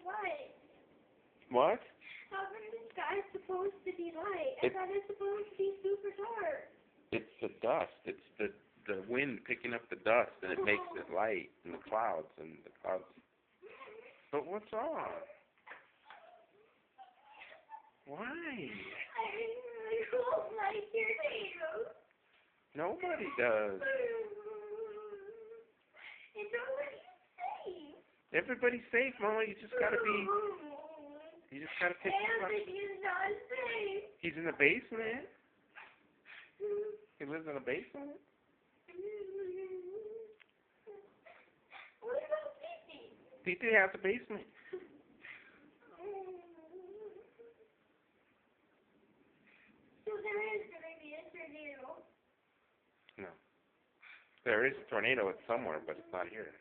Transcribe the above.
light? What? How come the sky's supposed to be light? I thought it's supposed to be super dark. It's the dust. It's the wind picking up the dust, and it makes it light in the clouds, But what's wrong? Why? I don't like your nails. Nobody does. And nobody's safe. Everybody's safe, Mama. You just gotta pick yourself. He's not safe. He's in the basement. He lives in a basement. What about Pee-Pee? Pee-Pee has a basement. So there is going to be a tornado. No. There is a tornado. It's somewhere, but it's not here.